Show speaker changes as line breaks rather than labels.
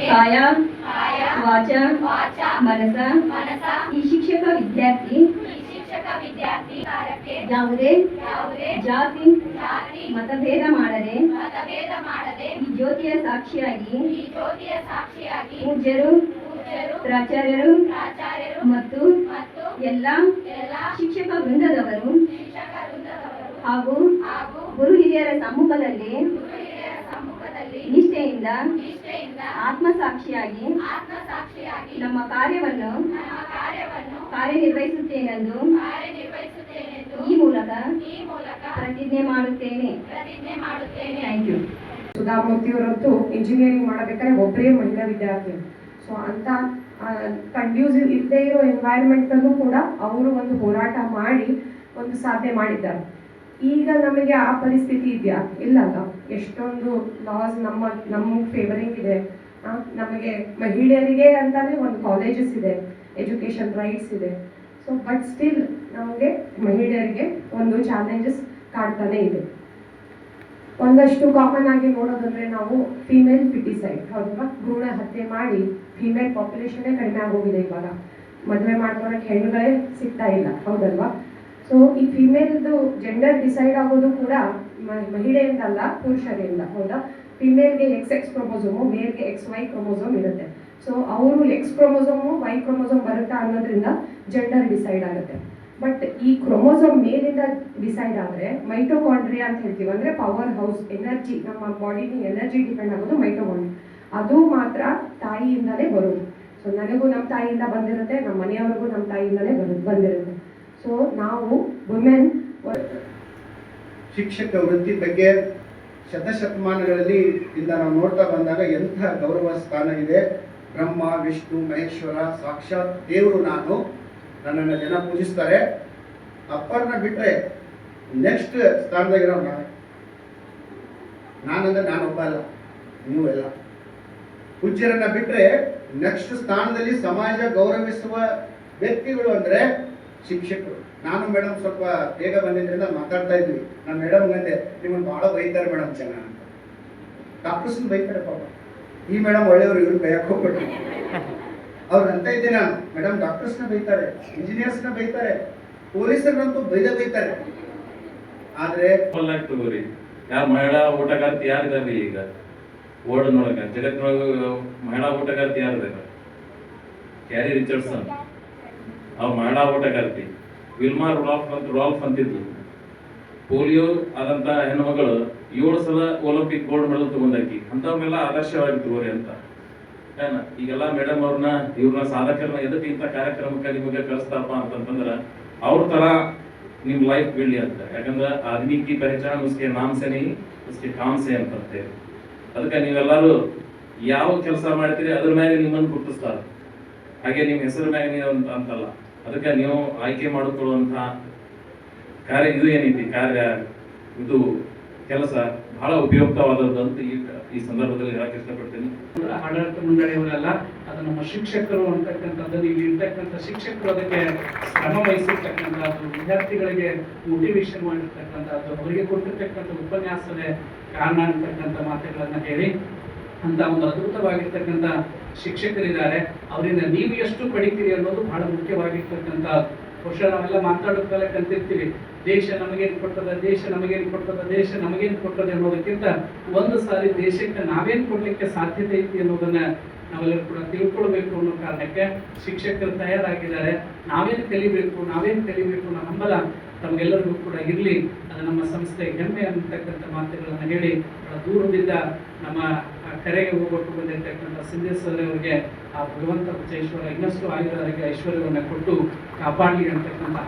ಕಾಯ ವಾಚ ಮನಸ ಈ ಶಿಕ್ಷಕ ವಿದ್ಯಾರ್ಥಿ ಯಾವುದೇ ಜಾತಿ ಮತಭೇದ ಮಾಡದೆ ಈ ಜ್ಯೋತಿಯ ಸಾಕ್ಷಿಯಾಗಿ ಪೂಜ್ಯರು ಪ್ರಾಚಾರ್ಯರು ಮತ್ತು ಎಲ್ಲ ಶಿಕ್ಷಕ ವೃಂದದವರು ಹಾಗೂ ಗುರು ಹಿರಿಯರ ಸಮ್ಮುಖದಲ್ಲಿ ನಿಷ್ಠೆಯಿಂದ ಆತ್ಮಸಾಕ್ಷಿಯಾಗಿ ನಮ್ಮ ಕಾರ್ಯವನ್ನು ಕಾರ್ಯನಿರ್ವಹಿಸುತ್ತೇನೆಂದು ಈ ಮೂಲಕ ಪ್ರತಿಜ್ಞೆ ಮಾಡುತ್ತೇನೆ. Thank you.
ಸುಧಾಮೂರ್ತಿಯವರಂತೂ ಇಂಜಿನಿಯರಿಂಗ್ ಮಾಡಬೇಕಾದ್ರೆ ಒಬ್ಬರೇ ಮಹಿಳಾ ವಿದ್ಯಾರ್ಥಿ. ಸೊ ಅಂತ ಕಂಡ್ಯೂಸಿವ್ ಇಲ್ಲದೆ ಇರೋ ಎನ್ವೈರ್ಮೆಂಟಲ್ಲೂ ಕೂಡ ಅವರು ಒಂದು ಹೋರಾಟ ಮಾಡಿ ಒಂದು ಸಾಧನೆ ಮಾಡಿದ್ದಾರೆ. ಈಗ ನಮಗೆ ಆ ಪರಿಸ್ಥಿತಿ ಇದೆಯಾ? ಇಲ್ಲಲ್ಲ. ಎಷ್ಟೊಂದು ಲಾಸ್ ನಮ್ಮ ಫೇವರಿಂಗ್ ಇದೆ. ನಮಗೆ ಮಹಿಳೆಯರಿಗೆ ಅಂತಾನೆ ಒಂದು ಕಾಲೇಜಸ್ ಇದೆ, ಎಜುಕೇಷನ್ ರೈಟ್ಸ್ ಇದೆ. ಸೊ ಬಟ್ ಸ್ಟಿಲ್ ನಮಗೆ ಮಹಿಳೆಯರಿಗೆ ಒಂದು ಚಾಲೆಂಜಸ್ ಕಾಡ್ತಾನೆ ಇದೆ. ಒಂದಷ್ಟು ಕಾಮನ್ ಆಗಿ ನೋಡೋದಂದ್ರೆ ನಾವು ಫಿಮೇಲ್ ಫಿಟಿಸೈಡ್, ಹೌದಲ್ವಾ? ಭ್ರೂಣ ಹತ್ಯೆ ಮಾಡಿ ಫಿಮೇಲ್ ಪಾಪ್ಯುಲೇಷನ್ನೇ ಕಡಿಮೆ ಆಗೋಗಿದೆ. ಇವಾಗ ಮದುವೆ ಮಾಡ್ಕೊಳಕ್ಕೆ ಹೆಣ್ಣುಗಳೇ ಸಿಗ್ತಾ ಇಲ್ಲ, ಹೌದಲ್ವಾ? ಸೊ ಈ ಫಿಮೇಲ್ದು ಜೆಂಡರ್ ಡಿಸೈಡ್ ಆಗೋದು ಕೂಡ ಮಹಿಳೆಯಿಂದಲ್ಲ, ಪುರುಷರಿಂದ, ಹೌದಾ? ಫಿಮೇಲ್ಗೆ XX ಕ್ರೋಮೋಸೋಮು, ಮೇಲ್ಗೆ XY ಕ್ರೋಮೋಸೋಮ್ ಇರುತ್ತೆ. ಸೊ ಅವರು X ಕ್ರೋಮೋಸೋಮು Y ಕ್ರೋಮೋಸೋಮ್ ಬರುತ್ತಾ ಅನ್ನೋದ್ರಿಂದ ಜೆಂಡರ್ ಡಿಸೈಡ್ ಆಗುತ್ತೆ. ಬಟ್ ಈ ಕ್ರೋಮೋಸೋಮ್ ಮೇಲಿಂದ ಡಿಸೈಡ್ ಆದರೆ ಮೈಟೋಕಾಂಡ್ರಿಯಾ ಅಂತ ಹೇಳ್ತೀವಿ, ಅಂದರೆ ಪವರ್ ಹೌಸ್, ಎನರ್ಜಿ, ನಮ್ಮ ಬಾಡಿಗೆ ಎನರ್ಜಿ ಡಿಪೆಂಡ್ ಆಗೋದು ಮೈಟೋಕಾಂಡ್ರಿಯಾ. ಅದು ಮಾತ್ರ ತಾಯಿಯಿಂದಲೇ ಬರೋದು. ಸೊ ನನಗೂ ನಮ್ಮ ತಾಯಿಯಿಂದ ಬಂದಿರುತ್ತೆ, ನಮ್ಮ ಮನೆಯವ್ರಿಗೂ ನಮ್ಮ ತಾಯಿಯಿಂದಲೇ ಬಂದಿರುತ್ತೆ. ಸೊ ನಾವು ವುಮೆನ್
ಶಿಕ್ಷಕ ವೃತ್ತಿ ಬಗ್ಗೆ ಶತಶತಮಾನಗಳಲ್ಲಿ ಇಂದ ನಾವು ನೋಡ್ತಾ ಬಂದಾಗ ಎಂಥ ಗೌರವ ಸ್ಥಾನ ಇದೆ. ಬ್ರಹ್ಮ ವಿಷ್ಣು ಮಹೇಶ್ವರ ಸಾಕ್ಷಾತ್ ದೇವರು ನಾನು, ನನ್ನನ್ನು ಜನ ಪೂಜಿಸ್ತಾರೆ. ಅಪ್ಪರನ್ನ ಬಿಟ್ಟರೆ ನೆಕ್ಸ್ಟ್ ಸ್ಥಾನದಾಗಿರೋ ನಾನಂದ್ರೆ ನಾನೊಬ್ಬ ಅಲ್ಲ, ನೀವೆಲ್ಲ. ಪೂಜ್ಯರನ್ನ ಬಿಟ್ಟರೆ ನೆಕ್ಸ್ಟ್ ಸ್ಥಾನದಲ್ಲಿ ಸಮಾಜ ಗೌರವಿಸುವ ವ್ಯಕ್ತಿಗಳು ಅಂದರೆ ಶಿಕ್ಷಕರು. ನಾನು ಮೇಡಮ್ ಸ್ವಲ್ಪ ಬೇಗ ಬಂದಿದ್ದರಿಂದ ಮಾತಾಡ್ತಾ ಇದ್ವಿ. ನಾನು ಮೇಡಮ್ ಅಂದೆ, ನಿಮ್ಮನ್ನು ಭಾಳ ಬೈತಾರೆ ಮೇಡಮ್ ಜನ ಅಂತ. ಡಾಕ್ಟರ್ಸ್ನ ಬೈತಾರೆ ಪಾಪ. ಈ ಮೇಡಮ್ ಒಳ್ಳೆಯವರು, ಇವ್ರು ಬೈಯಕ್ಕೆ ಹೋಗ್ಬಿಟ್ಟು ಅವ್ರು ಅಂತ ಇದ್ದೆ ನಾನು. ಮೇಡಮ್ ಡಾಕ್ಟರ್ಸ್ನ ಬೈತಾರೆ, ಇಂಜಿನಿಯರ್ಸ್ನ ಬೈತಾರೆ, ಪೊಲೀಸರನ್ನಂತೂ ಬೈತಾರೆ. ಆದ್ರೆ
ತಗೋರಿ, ಯಾರು ಮಹಿಳಾ ಓಟಗಾರ್ತಿ ಯಾರಿದಾರ್ರಿ? ಈಗ ಓಡನೊಳಗ ಜಗತ್ತಿನೊಳಗ ಮಹಿಳಾ ಓಟಗಾರ್ತಿ ಯಾರಿದಾರ? ಕ್ಯಾರಿ ರಿಚರ್ಡ್ಸನ್ ಅವ್ರ ಮಹಿಳಾ ಓಟಗಾರ್ತಿ. ವಿಲ್ಮಾ ರುಡಾಲ್ಫ್ ಅಂತಿದ್ಲು. ಪೋಲಿಯೋ ಆದಂತ ಹೆಣ್ಮಗಳು 7 ಸಲ ಒಲಿಂಪಿಕ್ ಗೋಲ್ಡ್ ಮೆಡಲ್ ತಗೊಂಡಾಕಿ. ಅಂತವ್ರನ್ನೆಲ್ಲ ಆದರ್ಶವಾಗಿ ತಗೋರಿ ಅಂತ. ಈಗೆಲ್ಲ ಮೇಡಮ್ ಅವ್ರನ್ನ ಇವ್ರನ್ನ ಸಾಧಕರನ್ನ ಎದಕ್ಕೆ ಇಂಥ ಕಾರ್ಯಕ್ರಮಕ್ಕೆ ನಿಮಗೆ ಕಳಿಸ್ತಾರಪ್ಪ ಅಂತಂದ್ರೆ ಅವ್ರ ತರ ನಿಮ್ ಲೈಫ್ ಬೆಳ್ಳಿ ಅಂತ. ಯಾಕಂದ್ರೆ ಆದ್ಮಿ ಕಿ ಪಹಚಾನ್ ಉಸ್ಕೆ ನಾಮ್ ಸೆ ನಹೀ ಉಸ್ಕೆ ಕಾಮ್ ಸೆ ಅಂತ ಹೇಳ್ತೇವೆ. ಅದಕ್ಕೆ ನೀವೆಲ್ಲರೂ ಯಾವ ಕೆಲಸ ಮಾಡ್ತೀರಿ ಅದ್ರ ಮೇಲೆ ನಿಮ್ಮನ್ನು ಗುರುತಿಸ್ತಾರೆ. ಹಾಗೆ ನಿಮ್ಮ ಹೆಸರು ಮ್ಯಾಗ ನೀವು ಅಂತಲ್ಲ. ಅದಕ್ಕೆ ನೀವು ಆಯ್ಕೆ ಮಾಡಿಕೊಳ್ಳುವಂತಹ ಕಾರ್ಯ ಇದು ಏನೈತಿ, ಕಾರ್ಯ ಇದು ಕೆಲಸ ಬಹಳ ಉಪಯುಕ್ತವಾದದ್ದು ಅಂತ ಈ ಸಂದರ್ಭದಲ್ಲಿ ಹೇಳಕ್ಕೆ ಇಷ್ಟಪಡ್ತೀನಿ.
ಆಡಳಿತ ಮಂಡಳಿಯವರೆಲ್ಲ ಅದು ನಮ್ಮ ಶಿಕ್ಷಕರು ಅಂತಕ್ಕಂಥದ್ದು, ಇಲ್ಲಿ ಇರ್ತಕ್ಕಂಥ ಶಿಕ್ಷಕರು ಅದಕ್ಕೆ ಶ್ರಮ ವಹಿಸಿರ್ತಕ್ಕಂಥದ್ದು, ವಿದ್ಯಾರ್ಥಿಗಳಿಗೆ ಮೋಟಿವೇಶನ್ ಮಾಡಿರ್ತಕ್ಕಂಥದ್ದು, ಅವರಿಗೆ ಕೊಟ್ಟಿರ್ತಕ್ಕಂಥ ಉಪನ್ಯಾಸವೇ ಕಾರಣ ಅಂತಕ್ಕಂಥ ಮಾತುಗಳನ್ನ ಹೇಳಿ ಅಂತ ಒಂದು ಅದ್ಭುತವಾಗಿರ್ತಕ್ಕಂಥ ಶಿಕ್ಷಕರಿದ್ದಾರೆ. ಅವರಿಂದ ನೀವು ಎಷ್ಟು ಪಡಿತೀರಿ ಅನ್ನೋದು ಬಹಳ ಮುಖ್ಯವಾಗಿರ್ತಕ್ಕಂಥ. ಬಹುಶಃ ನಾವೆಲ್ಲ ಮಾತಾಡೋದೆಲ್ಲ ಕಲ್ತಿರ್ತೀವಿ, ದೇಶ ನಮಗೇನು ಕೊಟ್ಟದ, ದೇಶ ನಮಗೇನು ಕೊಟ್ಟದ, ದೇಶ ನಮಗೇನು ಕೊಟ್ಟದೆ ಅನ್ನೋದಕ್ಕಿಂತ ಒಂದು ಸಾರಿ ದೇಶಕ್ಕೆ ನಾವೇನು ಕೊಡ್ಲಿಕ್ಕೆ ಸಾಧ್ಯತೆ ಐತಿ ಅನ್ನೋದನ್ನ ನಾವೆಲ್ಲರೂ ಕೂಡ ತಿಳ್ಕೊಳ್ಬೇಕು ಅನ್ನೋ ಕಾರಣಕ್ಕೆ ಶಿಕ್ಷಕರು ತಯಾರಾಗಿದ್ದಾರೆ. ನಾವೇನು ಕಲಿಬೇಕು ಅನ್ನೋ ಹಂಬಲ ತಮಗೆಲ್ಲರಿಗೂ ಕೂಡ ಇರಲಿ. ಅದು ನಮ್ಮ ಸಂಸ್ಥೆ ಹೆಮ್ಮೆ ಅನ್ನತಕ್ಕಂಥ ಮಾತುಗಳನ್ನು ಹೇಳಿ ದೂರದಿಂದ ನಮ್ಮ ಕರೆಗೆ ಹೋಗ್ಬಿಟ್ಟು ಬಂದಿರತಕ್ಕಂಥ ಸಿದ್ದೇಶ್ವರ ಅವರಿಗೆ ಆ ಭಗವಂತ ಬಸವೇಶ್ವರ ಇನ್ನಷ್ಟು ಆಯುರ್ವೇದಕ್ಕೆ ಐಶ್ವರ್ಯವನ್ನು ಕೊಟ್ಟು ಕಾಪಾಡಲಿ ಅಂತಕ್ಕಂಥ